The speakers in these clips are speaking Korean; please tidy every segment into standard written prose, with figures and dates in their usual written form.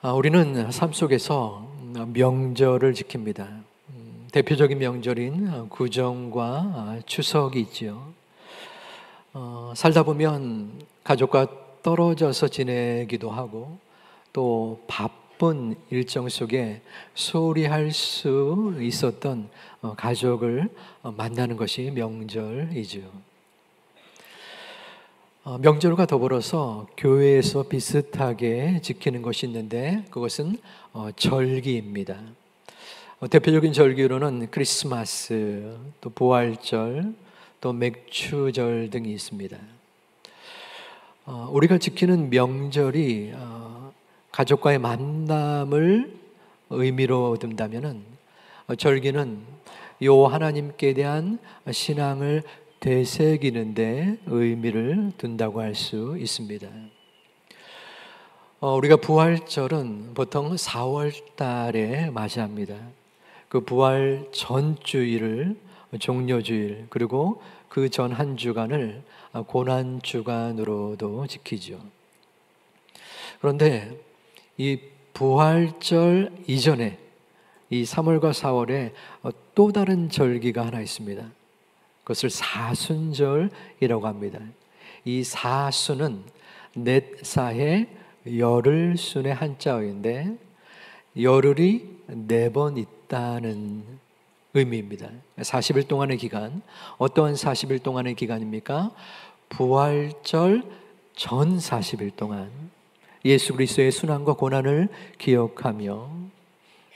우리는 삶 속에서 명절을 지킵니다. 대표적인 명절인 구정과 추석이 있지요. 살다 보면 가족과 떨어져서 지내기도 하고 또 바쁜 일정 속에 소홀히 할 수 있었던 가족을 만나는 것이 명절이지요. 명절과 더불어서 교회에서 비슷하게 지키는 것이 있는데 그것은 절기입니다. 대표적인 절기로는 크리스마스, 또 부활절, 또 맥추절 등이 있습니다. 우리가 지키는 명절이 가족과의 만남을 의미로 둔다면은 절기는 요 하나님께 대한 신앙을 되새기는데 의미를 둔다고 할 수 있습니다. 우리가 부활절은 보통 4월 달에 맞이합니다. 그 부활 전 주일을 종려주일, 그리고 그 전 한 주간을 고난 주간으로도 지키죠. 그런데 이 부활절 이전에 이 3월과 4월에 또 다른 절기가 하나 있습니다. 그것을 사순절이라고 합니다. 이 사순은 넷사해 열흘순의 한자어인데 열흘이 4번 있다는 의미입니다. 40일 동안의 기간, 어떠한 40일 동안의 기간입니까? 부활절 전 40일 동안 예수 그리스도의 순환과 고난을 기억하며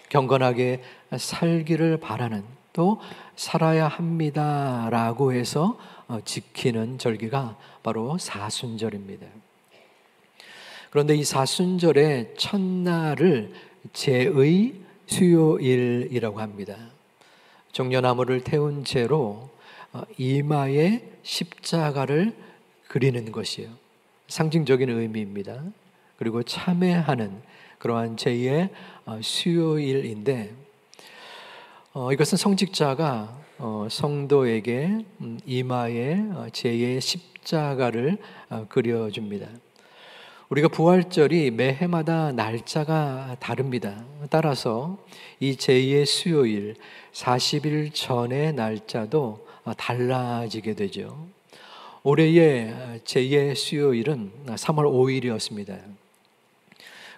경건하게 살기를 바라는, 또 살아야 합니다라고 해서 지키는 절기가 바로 사순절입니다. 그런데 이 사순절의 첫날을 제의 수요일이라고 합니다. 종려나무를 태운 채로 이마에 십자가를 그리는 것이요, 상징적인 의미입니다. 그리고 참회하는 그러한 제2의 수요일인데 이것은 성직자가 성도에게 이마에 제2의 십자가를 그려줍니다. 우리가 부활절이 매해마다 날짜가 다릅니다. 따라서 이 제2의 수요일 40일 전의 날짜도 달라지게 되죠. 올해의 제2의 수요일은 3월 5일이었습니다.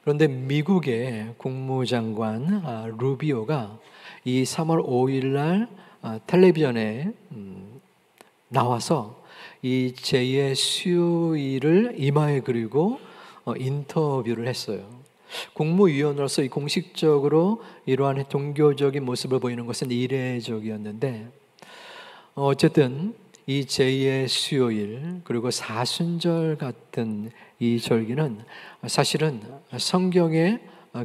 그런데 미국의 국무장관 루비오가 이 3월 5일 날 텔레비전에 나와서 이 제2의 수요일을 이마에 그리고 인터뷰를 했어요. 국무위원으로서 이 공식적으로 이러한 종교적인 모습을 보이는 것은 이례적이었는데 어쨌든 이 제2의 수요일 그리고 사순절 같은 이 절기는 사실은 성경에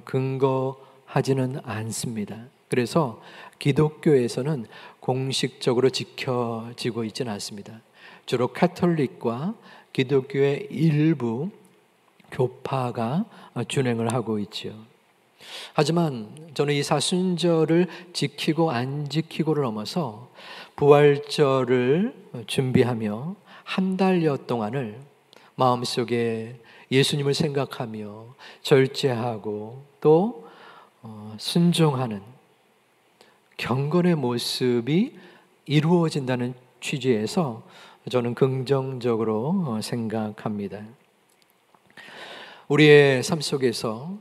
근거하지는 않습니다. 그래서 기독교에서는 공식적으로 지켜지고 있지는 않습니다. 주로 카톨릭과 기독교의 일부 교파가 준행을 하고 있지요. 하지만 저는 이 사순절을 지키고 안 지키고를 넘어서 부활절을 준비하며 한 달여 동안을 마음속에 예수님을 생각하며 절제하고 또 순종하는 경건의 모습이 이루어진다는 취지에서 저는 긍정적으로 생각합니다. 우리의 삶 속에서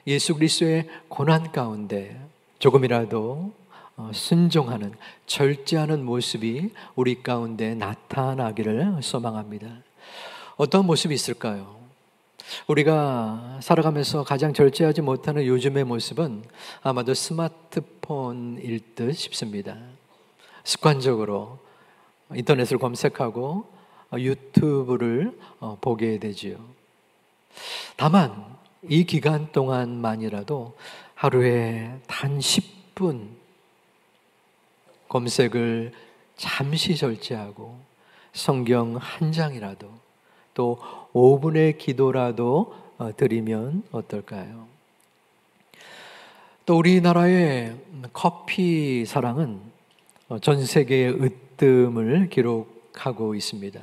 예수 그리스도의 고난 가운데 조금이라도 순종하는, 절제하는 모습이 우리 가운데 나타나기를 소망합니다. 어떤 모습이 있을까요? 우리가 살아가면서 가장 절제하지 못하는 요즘의 모습은 아마도 스마트폰일 듯 싶습니다. 습관적으로 인터넷을 검색하고 유튜브를 보게 되지요. 다만 이 기간 동안만이라도 하루에 단 10분 검색을 잠시 절제하고 성경 한 장이라도 또 5분의 기도라도 드리면 어떨까요? 또 우리나라의 커피 사랑은 전 세계의 으뜸을 기록하고 있습니다.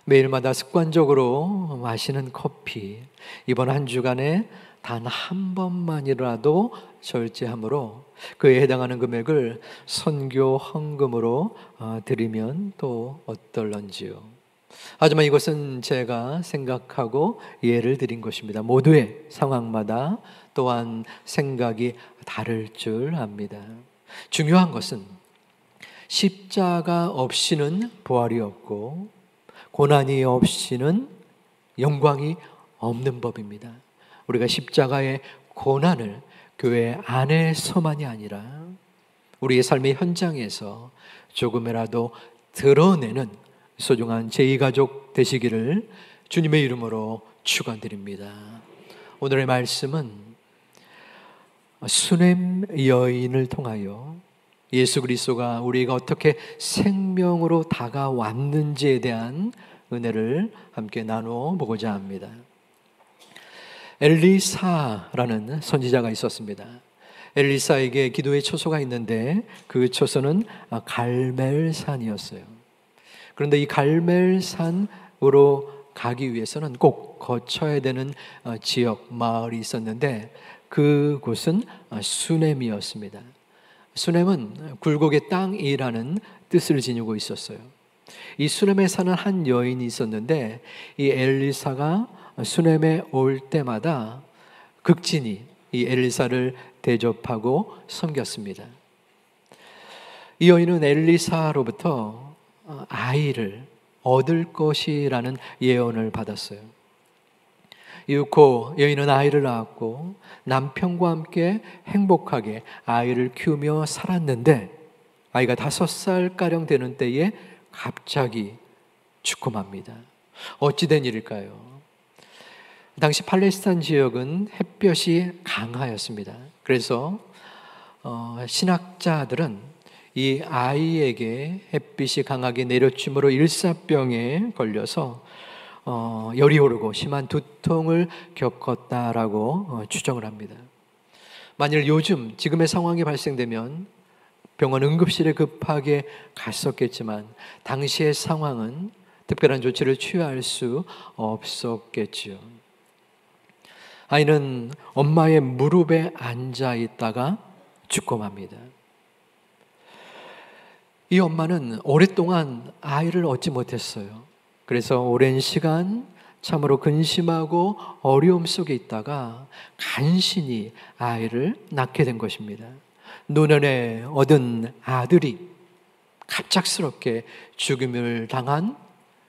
매일마다 습관적으로 마시는 커피, 이번 한 주간에 단 한 번만이라도 절제함으로 그에 해당하는 금액을 선교 헌금으로 드리면 또 어떨런지요. 하지만 이것은 제가 생각하고 예를 드린 것입니다. 모두의 상황마다 또한 생각이 다를 줄 압니다. 중요한 것은 십자가 없이는 부활이 없고 고난이 없이는 영광이 없는 법입니다. 우리가 십자가의 고난을 교회 안에서만이 아니라 우리의 삶의 현장에서 조금이라도 드러내는 소중한 제2가족 되시기를 주님의 이름으로 축원드립니다. 오늘의 말씀은 수넴 여인을 통하여 예수 그리스도가 우리가 어떻게 생명으로 다가왔는지에 대한 은혜를 함께 나누어 보고자 합니다. 엘리사라는 선지자가 있었습니다. 엘리사에게 기도의 초소가 있는데 그 초소는 갈멜산이었어요. 그런데 이 갈멜산으로 가기 위해서는 꼭 거쳐야 되는 지역, 마을이 있었는데 그곳은 수넴이었습니다. 수넴은 굴곡의 땅이라는 뜻을 지니고 있었어요. 이 수넴에 사는 한 여인이 있었는데 이 엘리사가 수넴에 올 때마다 극진히 이 엘리사를 대접하고 섬겼습니다. 이 여인은 엘리사로부터 아이를 얻을 것이라는 예언을 받았어요. 이윽고 여인은 아이를 낳았고 남편과 함께 행복하게 아이를 키우며 살았는데 아이가 5살가량 되는 때에 갑자기 죽고 맙니다. 어찌된 일일까요? 당시 팔레스타인 지역은 햇볕이 강하였습니다. 그래서 신학자들은 이 아이에게 햇빛이 강하게 내려침으로 일사병에 걸려서 열이 오르고 심한 두통을 겪었다라고 추정을 합니다. 만일 요즘 지금의 상황이 발생되면 병원 응급실에 급하게 갔었겠지만 당시의 상황은 특별한 조치를 취할 수 없었겠지요. 아이는 엄마의 무릎에 앉아 있다가 죽고 맙니다. 이 엄마는 오랫동안 아이를 얻지 못했어요. 그래서 오랜 시간 참으로 근심하고 어려움 속에 있다가 간신히 아이를 낳게 된 것입니다. 노년에 얻은 아들이 갑작스럽게 죽음을 당한,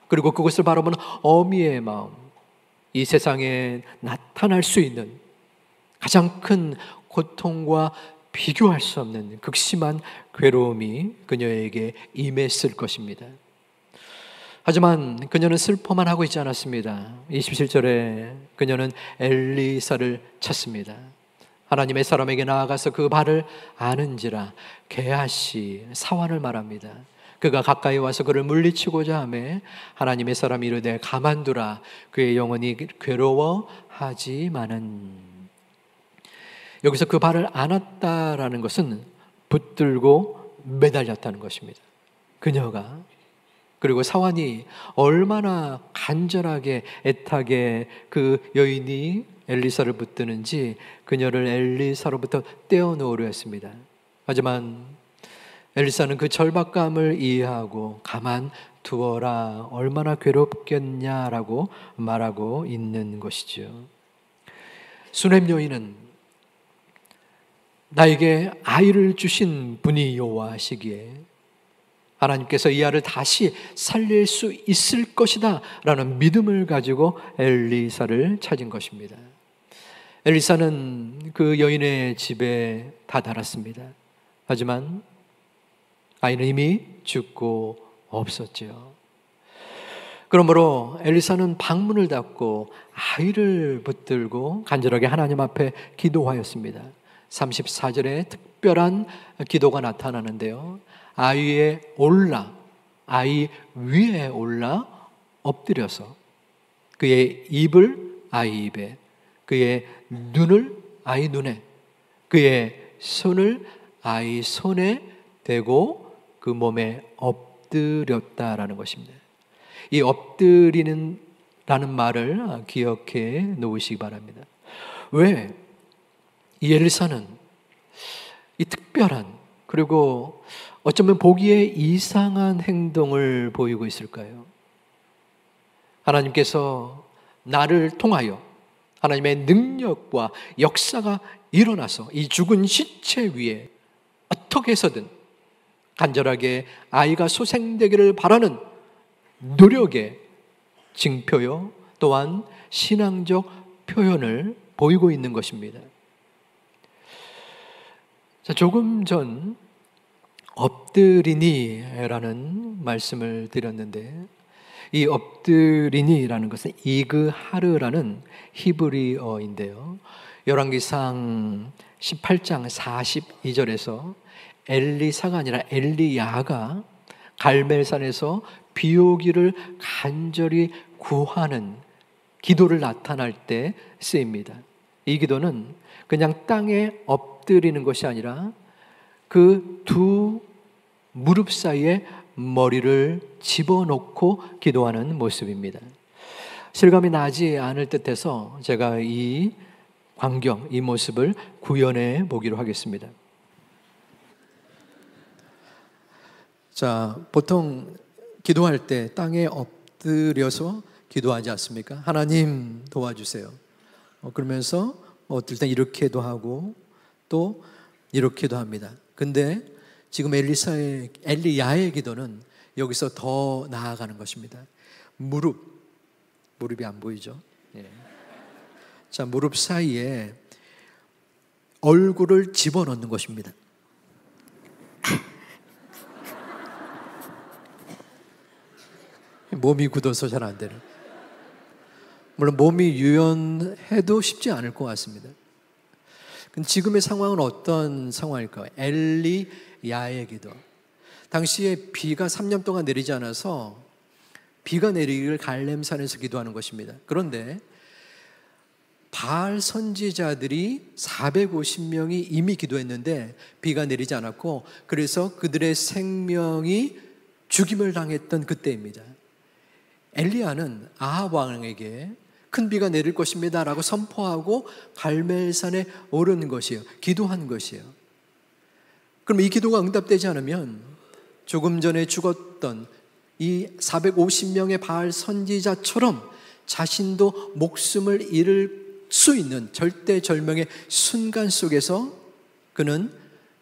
그리고 그것을 바라보는 어미의 마음, 이 세상에 나타날 수 있는 가장 큰 고통과 비교할 수 없는 극심한 괴로움이 그녀에게 임했을 것입니다. 하지만 그녀는 슬퍼만 하고 있지 않았습니다. 27절에 그녀는 엘리사를 찾습니다. 하나님의 사람에게 나아가서 그 발을 아는지라 게하시 사환을 말합니다. 그가 가까이 와서 그를 물리치고자 하매 하나님의 사람이 이르되 가만두라, 그의 영혼이 괴로워하지만은. 여기서 그 발을 안았다라는 것은 붙들고 매달렸다는 것입니다. 그녀가. 그리고 사환이 얼마나 간절하게 애타게 그 여인이 엘리사를 붙드는지 그녀를 엘리사로부터 떼어놓으려 했습니다. 하지만 엘리사는 그 절박감을 이해하고 가만 두어라, 얼마나 괴롭겠냐라고 말하고 있는 것이죠. 수넴 여인은 나에게 아이를 주신 분이 여호와시기에 하나님께서 이 아이를 다시 살릴 수 있을 것이다 라는 믿음을 가지고 엘리사를 찾은 것입니다. 엘리사는 그 여인의 집에 다다랐습니다. 하지만 아이는 이미 죽고 없었죠. 그러므로 엘리사는 방문을 닫고 아이를 붙들고 간절하게 하나님 앞에 기도하였습니다. 34절에 특별한 기도가 나타나는데요. 아이 위에 올라 엎드려서 그의 입을 아이 입에, 그의 눈을 아이 눈에, 그의 손을 아이 손에 대고 그 몸에 엎드렸다라는 것입니다. 이 엎드리는 라는 말을 기억해 놓으시기 바랍니다. 왜? 이 엘리사는 이 특별한, 그리고 어쩌면 보기에 이상한 행동을 보이고 있을까요? 하나님께서 나를 통하여 하나님의 능력과 역사가 일어나서 이 죽은 시체 위에 어떻게 해서든 간절하게 아이가 소생되기를 바라는 노력의 징표요, 또한 신앙적 표현을 보이고 있는 것입니다. 자, 조금 전 엎드리니라는 말씀을 드렸는데, 이 엎드리니라는 것은 이그하르라는 히브리어인데요, 열왕기상 18장 42절에서 엘리사가 아니라 엘리야가 갈멜산에서 비 오기를 간절히 구하는 기도를 나타날 때 쓰입니다. 이 기도는 그냥 땅에 엎드리는 것이 아니라 그 두 무릎 사이에 머리를 집어넣고 기도하는 모습입니다. 실감이 나지 않을 듯해서 제가 이 광경, 이 모습을 구현해 보기로 하겠습니다. 자, 보통 기도할 때 땅에 엎드려서 기도하지 않습니까? 하나님 도와주세요. 그러면서 어떨 땐 이렇게도 하고 또 이렇게도 합니다. 근데 지금 엘리야의 기도는 여기서 더 나아가는 것입니다. 무릎이 안 보이죠? 예. 자, 무릎 사이에 얼굴을 집어넣는 것입니다. 몸이 굳어서 잘 안 되는. 물론 몸이 유연해도 쉽지 않을 것 같습니다. 근데 지금의 상황은 어떤 상황일까요? 엘리야의 기도. 당시에 비가 3년 동안 내리지 않아서 비가 내리기를 갈렘산에서 기도하는 것입니다. 그런데 바알 선지자들이 450명이 이미 기도했는데 비가 내리지 않았고, 그래서 그들의 생명이 죽임을 당했던 그때입니다. 엘리야는 아합 왕에게 큰 비가 내릴 것입니다 라고 선포하고 갈멜산에 오른 것이에요. 기도한 것이에요. 그럼 이 기도가 응답되지 않으면 조금 전에 죽었던 이 450명의 바알 선지자처럼 자신도 목숨을 잃을 수 있는 절대절명의 순간 속에서 그는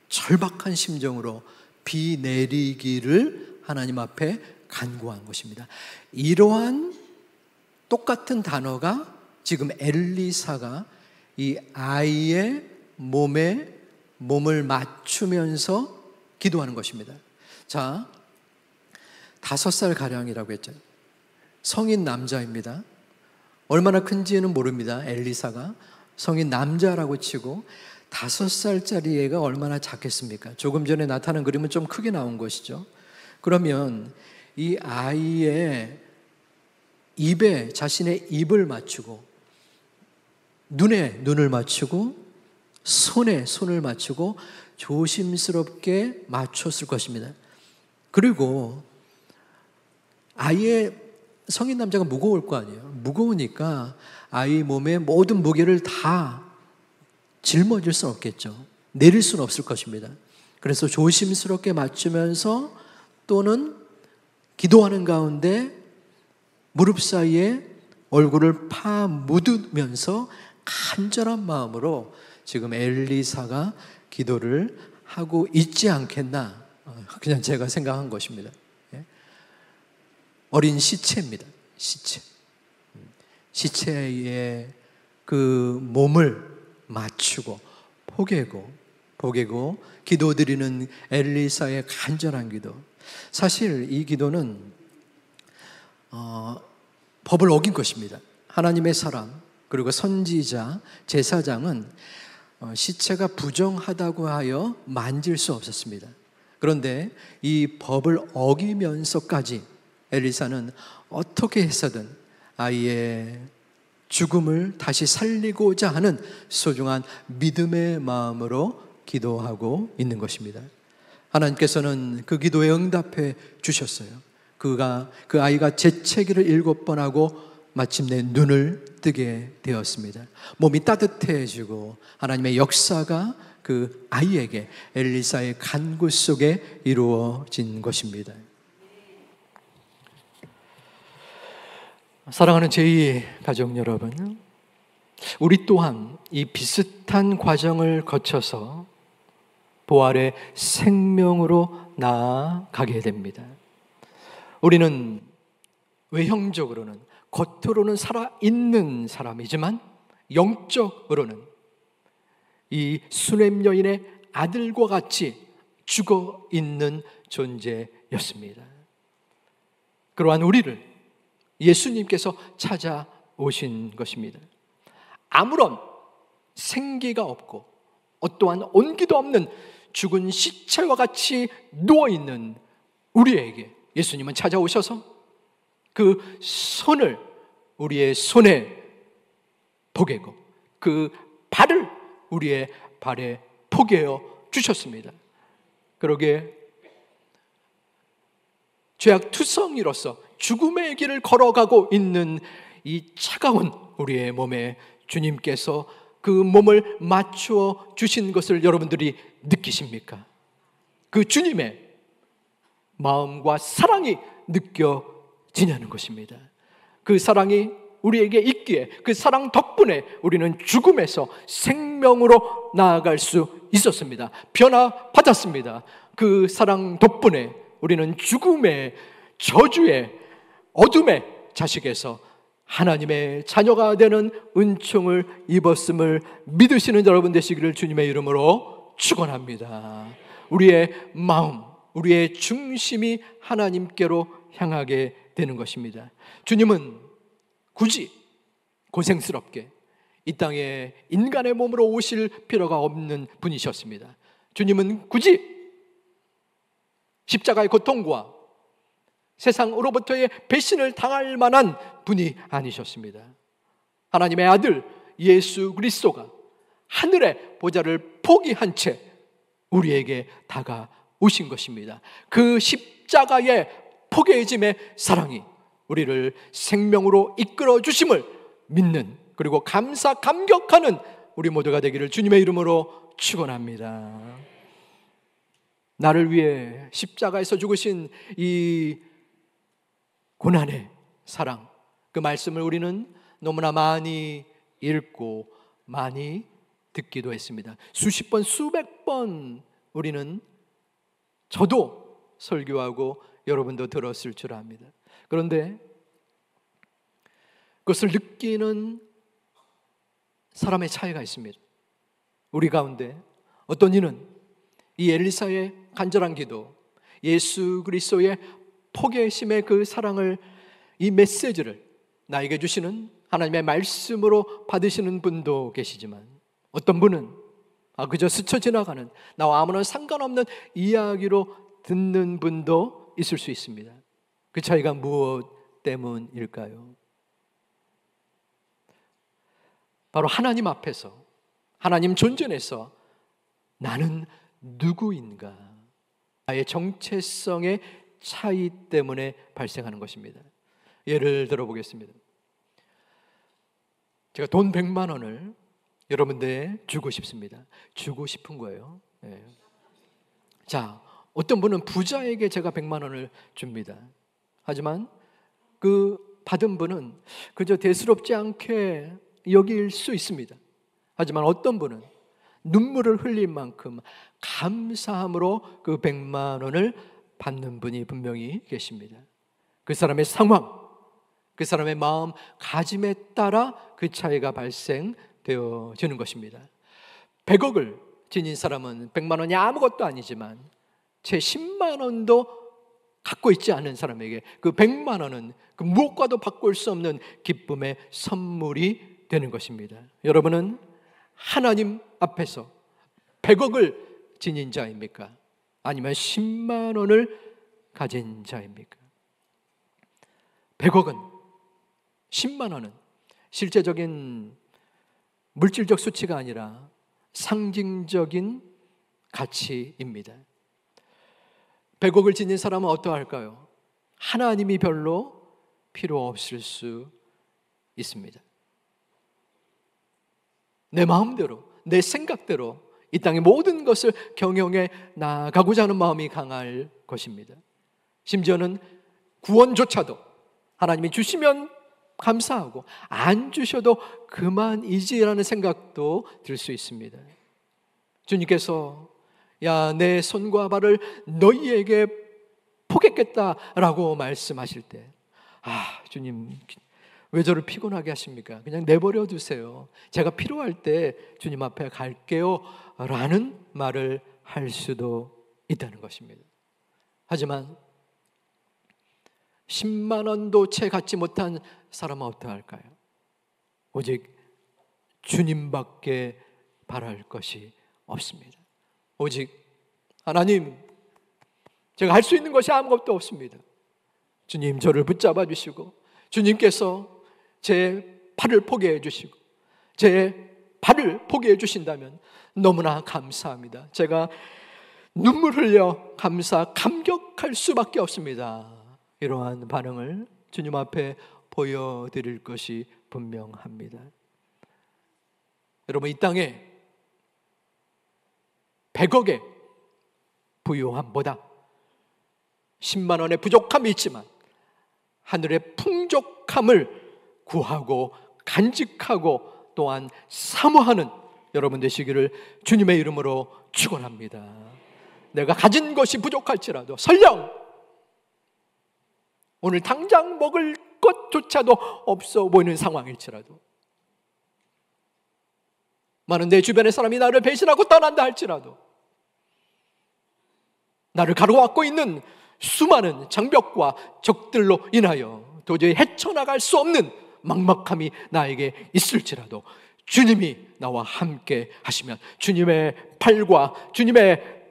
절박한 심정으로 비 내리기를 하나님 앞에 간구한 것입니다. 이러한 똑같은 단어가 지금 엘리사가 이 아이의 몸을 맞추면서 기도하는 것입니다. 자, 5살 가량이라고 했죠. 성인 남자입니다. 얼마나 큰지는 모릅니다. 엘리사가 성인 남자라고 치고 5살짜리 애가 얼마나 작겠습니까? 조금 전에 나타난 그림은 좀 크게 나온 것이죠. 그러면 이 아이의 입에 자신의 입을 맞추고, 눈에 눈을 맞추고, 손에 손을 맞추고 조심스럽게 맞췄을 것입니다. 그리고 아이의 성인 남자가 무거울 거 아니에요. 무거우니까 아이 몸에 모든 무게를 다 짊어질 수는 없겠죠. 내릴 수는 없을 것입니다. 그래서 조심스럽게 맞추면서 또는 기도하는 가운데 무릎 사이에 얼굴을 파묻으면서 간절한 마음으로 지금 엘리사가 기도를 하고 있지 않겠나, 그냥 제가 생각한 것입니다. 어린 시체입니다. 시체의 그 몸을 맞추고 포개고 기도드리는 엘리사의 간절한 기도. 사실 이 기도는 법을 어긴 것입니다. 하나님의 사람, 그리고 선지자, 제사장은 시체가 부정하다고 하여 만질 수 없었습니다. 그런데 이 법을 어기면서까지 엘리사는 어떻게 해서든 아이의 죽음을 다시 살리고자 하는 소중한 믿음의 마음으로 기도하고 있는 것입니다. 하나님께서는 그 기도에 응답해 주셨어요. 그 아이가 재채기를 7번 하고 마침내 눈을 뜨게 되었습니다. 몸이 따뜻해지고 하나님의 역사가 그 아이에게 엘리사의 간구 속에 이루어진 것입니다. 사랑하는 제2 가족 여러분, 우리 또한 이 비슷한 과정을 거쳐서 부활의 생명으로 나아가게 됩니다. 우리는 외형적으로는, 겉으로는 살아있는 사람이지만 영적으로는 이 수냄 여인의 아들과 같이 죽어있는 존재였습니다. 그러한 우리를 예수님께서 찾아오신 것입니다. 아무런 생기가 없고 어떠한 온기도 없는 죽은 시체와 같이 누워있는 우리에게 예수님은 찾아오셔서 그 손을 우리의 손에 포개고 그 발을 우리의 발에 포개어 주셨습니다. 그러게 죄악투성이로서 죽음의 길을 걸어가고 있는 이 차가운 우리의 몸에 주님께서 그 몸을 맞추어 주신 것을 여러분들이 느끼십니까? 그 주님의 마음과 사랑이 느껴지냐는 것입니다. 그 사랑이 우리에게 있기에 그 사랑 덕분에 우리는 죽음에서 생명으로 나아갈 수 있었습니다. 변화받았습니다. 그 사랑 덕분에 우리는 죽음의 저주의 어둠의 자식에서 하나님의 자녀가 되는 은총을 입었음을 믿으시는 여러분 되시기를 주님의 이름으로 축원합니다. 우리의 마음, 우리의 중심이 하나님께로 향하게 되는 것입니다. 주님은 굳이 고생스럽게 이 땅에 인간의 몸으로 오실 필요가 없는 분이셨습니다. 주님은 굳이 십자가의 고통과 세상으로부터의 배신을 당할 만한 분이 아니셨습니다. 하나님의 아들 예수 그리스도가 하늘의 보좌를 포기한 채 우리에게 다가오신 것입니다. 그 십자가의 포개짐의 사랑이 우리를 생명으로 이끌어 주심을 믿는, 그리고 감사 감격하는 우리 모두가 되기를 주님의 이름으로 축원합니다. 나를 위해 십자가에서 죽으신 이 고난의 사랑, 그 말씀을 우리는 너무나 많이 읽고 많이 듣기도 했습니다. 수십 번, 수백 번 우리는, 저도 설교하고 여러분도 들었을 줄 압니다. 그런데 그것을 느끼는 사람의 차이가 있습니다. 우리 가운데 어떤 이는 이 엘리사의 간절한 기도, 예수 그리스도의 포개심의 그 사랑을, 이 메시지를 나에게 주시는 하나님의 말씀으로 받으시는 분도 계시지만, 어떤 분은 그저 스쳐 지나가는 나와 아무런 상관없는 이야기로 듣는 분도 있을 수 있습니다. 그 차이가 무엇 때문일까요? 바로 하나님 앞에서, 하나님 존전에서 나는 누구인가, 나의 정체성의 차이 때문에 발생하는 것입니다. 예를 들어보겠습니다. 제가 돈 100만 원을 여러분들에 주고 싶습니다. 주고 싶은 거예요. 네. 자, 어떤 분은 부자에게 제가 100만 원을 줍니다. 하지만 그 받은 분은 그저 대수롭지 않게 여길 수 있습니다. 하지만 어떤 분은 눈물을 흘릴 만큼 감사함으로 그 100만 원을 받는 분이 분명히 계십니다. 그 사람의 상황, 그 사람의 마음 가짐에 따라 그 차이가 발생되어지는 것입니다. 100억을 지닌 사람은 100만 원이 아무것도 아니지만 채 10만 원도 갖고 있지 않은 사람에게 그 100만 원은 그 무엇과도 바꿀 수 없는 기쁨의 선물이 되는 것입니다. 여러분은 하나님 앞에서 100억을 지닌 자입니까? 아니면 10만 원을 가진 자입니까? 100억은, 10만 원은 실제적인 물질적 수치가 아니라 상징적인 가치입니다. 100억을 지닌 사람은 어떠할까요? 하나님이 별로 필요 없을 수 있습니다. 내 마음대로, 내 생각대로 이 땅의 모든 것을 경영해 나가고자 하는 마음이 강할 것입니다. 심지어는 구원조차도 하나님이 주시면 감사하고 안 주셔도 그만이지라는 생각도 들 수 있습니다. 주님께서 야, 내 손과 발을 너희에게 포겠겠다라고 말씀하실 때, 주님 왜 저를 피곤하게 하십니까? 그냥 내버려 두세요. 제가 필요할 때 주님 앞에 갈게요 라는 말을 할 수도 있다는 것입니다. 하지만 10만 원도 채 갖지 못한 사람은 어떠할까요? 오직 주님밖에 바랄 것이 없습니다. 오직 하나님, 제가 할 수 있는 것이 아무것도 없습니다. 주님 저를 붙잡아 주시고 주님께서 제 팔을 포기해 주시고 제 발을 포기해 주신다면 너무나 감사합니다. 제가 눈물 흘려 감격할 수밖에 없습니다. 이러한 반응을 주님 앞에 보여드릴 것이 분명합니다. 여러분, 이 땅에 100억의 부유함보다 10만 원의 부족함이 있지만 하늘의 풍족함을 구하고 간직하고 또한 사모하는 여러분 되시기를 주님의 이름으로 축원합니다. 내가 가진 것이 부족할지라도, 설령 오늘 당장 먹을 것조차도 없어 보이는 상황일지라도, 많은 내 주변의 사람이 나를 배신하고 떠난다 할지라도, 나를 가로막고 있는 수많은 장벽과 적들로 인하여 도저히 헤쳐나갈 수 없는 막막함이 나에게 있을지라도 주님이 나와 함께 하시면, 주님의 팔과 주님의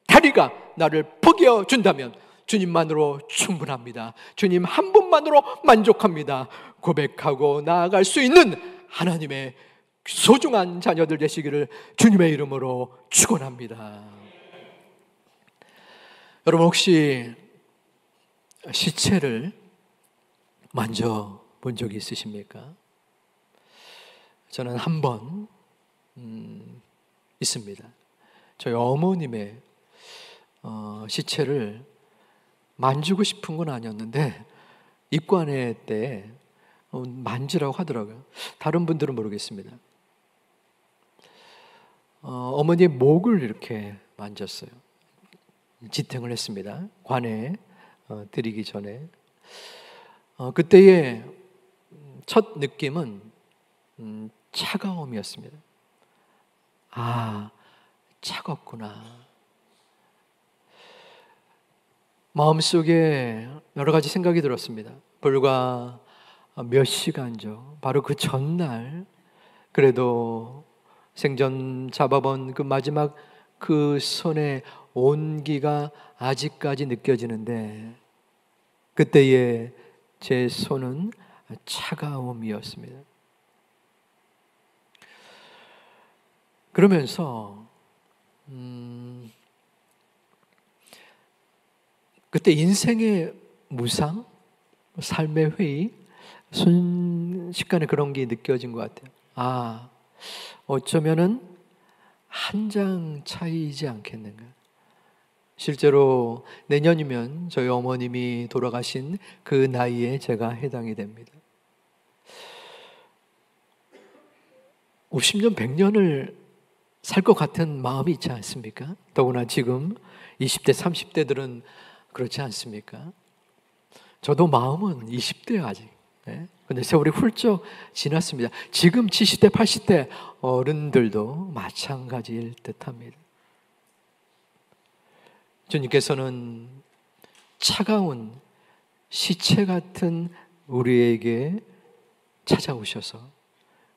다리가 나를 포기해 준다면 주님만으로 충분합니다. 주님 한 분만으로 만족합니다. 고백하고 나아갈 수 있는 하나님의 소중한 자녀들 되시기를 주님의 이름으로 축원합니다. 여러분, 혹시 시체를 만져본 적이 있으십니까? 저는 한 번 있습니다. 저희 어머님의 시체를 만지고 싶은 건 아니었는데 입관회 때 만지라고 하더라고요. 다른 분들은 모르겠습니다. 어머니의 목을 이렇게 만졌어요. 지탱을 했습니다. 관에 드리기 전에. 그때의 첫 느낌은 차가움이었습니다. 차갑구나. 마음속에 여러 가지 생각이 들었습니다. 불과 몇 시간 전, 바로 그 전날, 그래도 생전 잡아본 그 마지막 그 손의 온기가 아직까지 느껴지는데, 그때의 제 손은 차가움이었습니다. 그러면서 그때 인생의 무상, 삶의 회의, 순식간에 그런 게 느껴진 것 같아요. 어쩌면은 한 장 차이이지 않겠는가. 실제로 내년이면 저희 어머님이 돌아가신 그 나이에 제가 해당이 됩니다. 50년, 100년을 살 것 같은 마음이 있지 않습니까? 더구나 지금 20대, 30대들은 그렇지 않습니까? 저도 마음은 20대예요, 아직. 근데 세월이 훌쩍 지났습니다. 지금 70대, 80대 어른들도 마찬가지일 듯합니다. 주님께서는 차가운 시체 같은 우리에게 찾아오셔서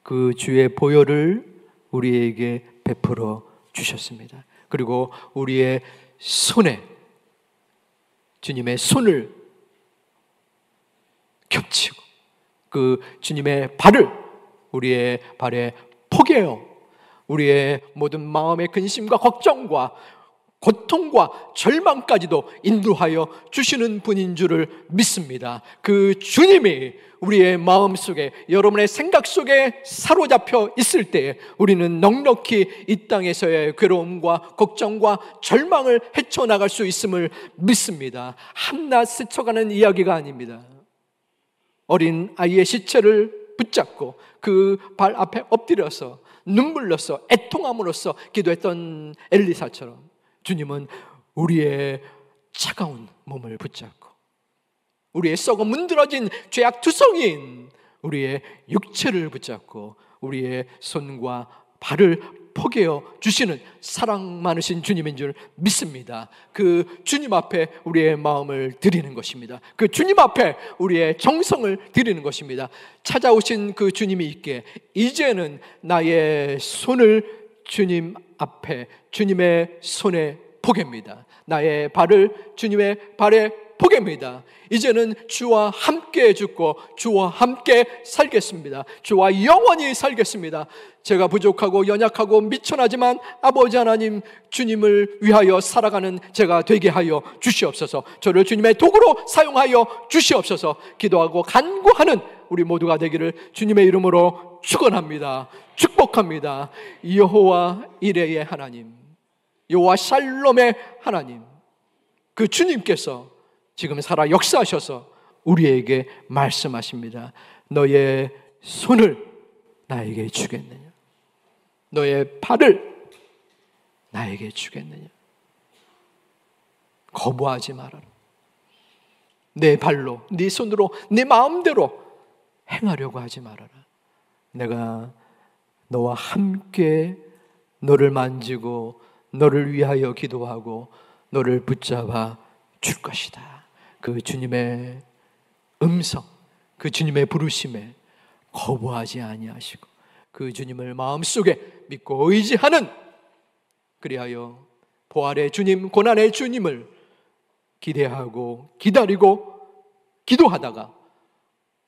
그 주의 보혈을 우리에게 베풀어 주셨습니다. 그리고 우리의 손에 주님의 손을 겹치고 그 주님의 발을 우리의 발에 포개어 우리의 모든 마음의 근심과 걱정과 고통과 절망까지도 인도하여 주시는 분인 줄을 믿습니다. 그 주님이 우리의 마음속에, 여러분의 생각 속에 사로잡혀 있을 때에 우리는 넉넉히 이 땅에서의 괴로움과 걱정과 절망을 헤쳐나갈 수 있음을 믿습니다. 한낱 스쳐가는 이야기가 아닙니다. 어린 아이의 시체를 붙잡고 그 발 앞에 엎드려서 눈물로써 애통함으로써 기도했던 엘리사처럼 주님은 우리의 차가운 몸을 붙잡고 우리의 썩어 문드러진 죄악투성이인 우리의 육체를 붙잡고 우리의 손과 발을 포개어 주시는 사랑 많으신 주님인 줄 믿습니다. 그 주님 앞에 우리의 마음을 드리는 것입니다. 그 주님 앞에 우리의 정성을 드리는 것입니다. 찾아오신 그 주님이 있기에 이제는 나의 손을 주님 앞에, 주님의 손에 포개입니다. 나의 발을 주님의 발에 포개입니다. 이제는 주와 함께 죽고 주와 함께 살겠습니다. 주와 영원히 살겠습니다. 제가 부족하고 연약하고 미천하지만 아버지 하나님, 주님을 위하여 살아가는 제가 되게 하여 주시옵소서. 저를 주님의 도구로 사용하여 주시옵소서. 기도하고 간구하는 우리 모두가 되기를 주님의 이름으로 축원합니다. 축복합니다. 여호와 이레의 하나님, 여호와 샬롬의 하나님, 그 주님께서 지금 살아 역사하셔서 우리에게 말씀하십니다. 너의 손을 나에게 주겠느냐? 너의 발을 나에게 주겠느냐? 거부하지 말아라. 내 발로, 네 손으로, 네 마음대로 행하려고 하지 말아라. 내가 너와 함께 너를 만지고 너를 위하여 기도하고 너를 붙잡아 줄 것이다. 그 주님의 음성, 그 주님의 부르심에 거부하지 아니하시고 그 주님을 마음속에 믿고 의지하는, 그리하여 부활의 주님, 고난의 주님을 기대하고 기다리고 기도하다가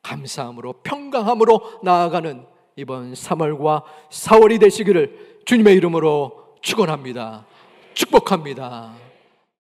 감사함으로 평강함으로 나아가는 이번 3월과 4월이 되시기를 주님의 이름으로 축원합니다. 축복합니다.